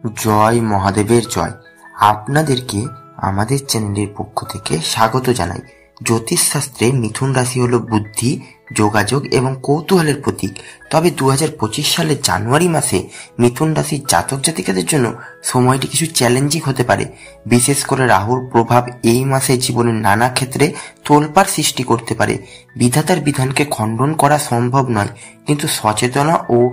জয় মহাদেবের জয়। আপনাদেরকে আমাদের চ্যানেলের পক্ষ থেকে স্বাগত জানাই। জ্যোতিষশাস্ত্রে মিথুন রাশি হলো বুদ্ধি, যোগাযোগ এবং কৌতূহলের প্রতীক। তবে 2025 সালের জানুয়ারি মাসে মিথুন রাশির জাতক জাতিকাদের জন্য সময়টি কিছু চ্যালেঞ্জিং হতে পারে। বিশেষ করে রাহুর প্রভাব এই মাসে জীবনের নানা ক্ষেত্রে তোলপাড় সৃষ্টি করতে পারে। বিধাতার বিধানকে খণ্ডন করা সম্ভব নয়, কিন্তু সচেতনা ও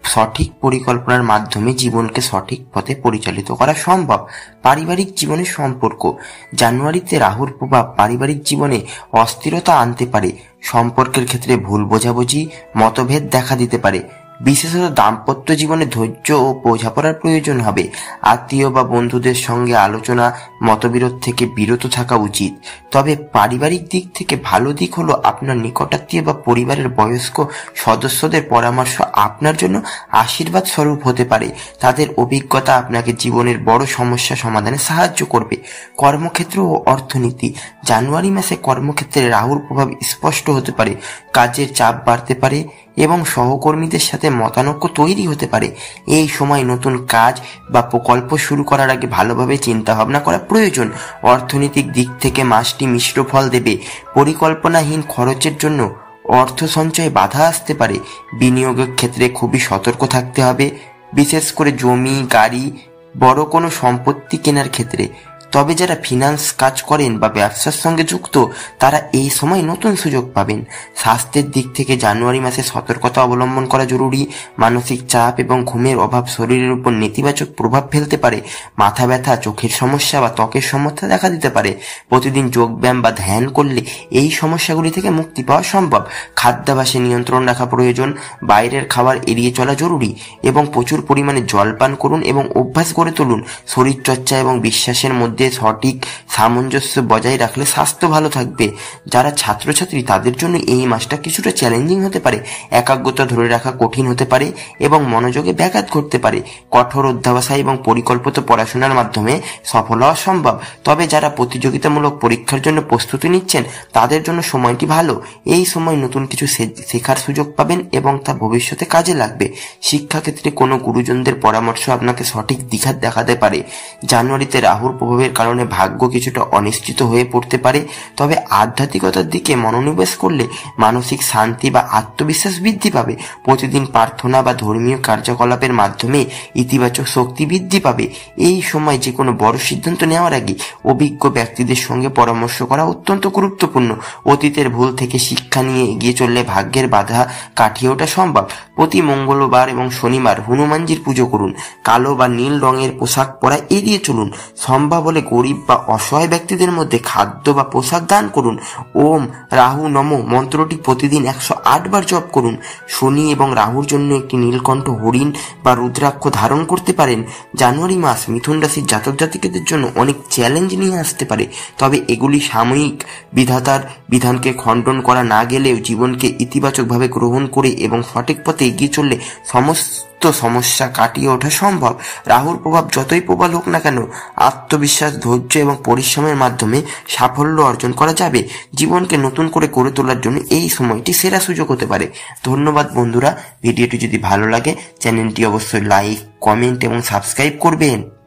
সঠিক পরিকল্পনার মাধ্যমে জীবনকে সঠিক পথে পরিচালিত করা সম্ভব। পারিবারিক জীবনের সম্পর্ক। জানুয়ারিতে রাহুর প্রভাব পারিবারিক জীবনে অস্থিরতা আনতে পারে। সম্পর্কের ক্ষেত্রে ভুল বোঝাবুঝি, মতভেদ দেখা দিতে পারে। বিশেষত দাম্পত্য জীবনে ধৈর্য ও বোঝাপড়ার প্রয়োজন হবে। আত্মীয় বা বন্ধুদের সঙ্গে আলোচনা মতবিরোধ থেকে বিরত থাকা উচিত। তবে পারিবারিক দিক থেকে ভালো দিক হলো আপনার নিকটাত্মীয় বা পরিবারের বয়স্ক সদস্যদের পরামর্শ আপনার জন্য আশীর্বাদ স্বরূপ হতে পারে। তাদের অভিজ্ঞতা আপনাকে জীবনের বড় সমস্যা সমাধানে সাহায্য করবে। কর্মক্ষেত্র ও অর্থনীতি। জানুয়ারি মাসে কর্মক্ষেত্রে রাহুর প্রভাব স্পষ্ট হতে পারে। কাজের চাপ বাড়তে পারে এবং সহকর্মীদের সাথে মতানৈক্য তৈরি হতে পারে। এই সময় নতুন কাজ বা প্রকল্প শুরু করার আগে ভালোভাবে চিন্তা ভাবনা করা প্রয়োজন। অর্থনৈতিক দিক থেকে মাসটি মিশ্র ফল দেবে। পরিকল্পনাহীন খরচের জন্য অর্থ সঞ্চয়ে বাধা আসতে পারে। বিনিয়োগের ক্ষেত্রে খুবই সতর্ক থাকতে হবে, বিশেষ করে জমি, গাড়ি, বড় কোনো সম্পত্তি কেনার ক্ষেত্রে। তবে যারা ফিনান্স কাজ করেন বা ব্যবসার সঙ্গে যুক্ত, তারা এই সময় নতুন সুযোগ পাবেন। স্বাস্থ্যের দিক থেকে জানুয়ারি মাসে সতর্কতা অবলম্বন করা জরুরি। মানসিক চাপ এবং ঘুমের অভাব শরীরের উপর নেতিবাচক প্রভাব ফেলতে পারে। মাথা ব্যথা, চোখের সমস্যা বা ত্বকের সমস্যা দেখা দিতে পারে। প্রতিদিন যোগব্যায়াম বা ধ্যান করলে এই সমস্যাগুলি থেকে মুক্তি পাওয়া সম্ভব। খাদ্যাভ্যাসে নিয়ন্ত্রণ রাখা প্রয়োজন। বাইরের খাবার এড়িয়ে চলা জরুরি এবং প্রচুর পরিমাণে জল পান করুন এবং অভ্যাস গড়ে তুলুন। শরীরচর্চা এবং বিশ্বাসের মধ্যে সঠিক সামঞ্জস্য বজায় রাখলে স্বাস্থ্য ভালো থাকবে। যারা ছাত্রছাত্রী, তাদের জন্য এই মাসটা কিছুটা চ্যালেঞ্জিং হতে পারে। একাগ্রতা ধরে রাখা কঠিন হতে পারে এবং মনোযোগে ব্যাঘাত ঘটতে পারে। কঠোর অধ্যবসায় এবং পরিকল্পিত পড়াশোনার মাধ্যমে সফল হওয়া সম্ভব। তবে যারা প্রতিযোগিতামূলক পরীক্ষার জন্য প্রস্তুতি নিচ্ছেন, তাদের জন্য সময়টি ভালো। এই সময় নতুন কিছু শেখার সুযোগ পাবেন এবং তা ভবিষ্যতে কাজে লাগবে। শিক্ষাক্ষেত্রে কোনো গুরুজনদের পরামর্শ আপনাকে সঠিক দিশা দেখাতে পারে। জানুয়ারিতে রাহুর প্রভাবের কারণে ভাগ্য কিছুটা অনিশ্চিত হয়ে পড়তে পারে। তবে আধ্যাত্মিকতার দিকে মনোনিবেশ করলে মানসিক শান্তি বা আত্মবিশ্বাস বৃদ্ধি পাবে। প্রতিদিন প্রার্থনা বা ধর্মীয় কার্যকলাপের মাধ্যমে ইতিবাচক শক্তি বৃদ্ধি পাবে। এই সময় যে কোনো বড় সিদ্ধান্ত নেওয়ার আগে অভিজ্ঞ ব্যক্তিদের সঙ্গে পরামর্শ করা অত্যন্ত গুরুত্বপূর্ণ। অতীতের ভুল থেকে শিক্ষা নিয়ে এগিয়ে চললে ভাগ্যের বাধা কাটিয়ে ওঠা সম্ভব। প্রতি মঙ্গলবার এবং শনিবার হনুমানজির পুজো করুন। কালো বা নীল রঙের পোশাক পরা এড়িয়ে চলুন। সম্ভব হলে গরিব বা অসহায় ব্যক্তিদের মধ্যে খাদ্য বা পোশাক দান করুন। ওম রাহু নমো মন্ত্রটি প্রতিদিন 108 বার জপ করুন। শনি এবং রাহুর জন্য একটি নীলকণ্ঠ হরিণ বা রুদ্রাক্ষ ধারণ করতে পারেন। জানুয়ারি মাস মিথুন রাশির জাতক জাতিকাদের জন্য অনেক চ্যালেঞ্জ নিয়ে আসতে পারে। তবে এগুলি সাময়িক। বিধাতার বিধানকে খণ্ডন করা না গেলেও জীবনকে ইতিবাচকভাবে গ্রহণ করে এবং সঠিক পথে এগিয়ে চললে সমস্ত সমস্যা কাটিয়ে ওঠা সম্ভব। রাহুর প্রভাব যতই প্রবল হোক না কেন, আত্মবিশ্বাস, ধৈর্য এবং পরিশ্রমের মাধ্যমে সাফল্য অর্জন করা যাবে। জীবনকে নতুন করে গড়ে তোলার জন্য এই সময়টি সেরা সুযোগ হতে পারে। ধন্যবাদ বন্ধুরা। ভিডিওটি যদি ভালো লাগে চ্যানেলটি অবশ্যই লাইক, কমেন্ট এবং সাবস্ক্রাইব করবেন।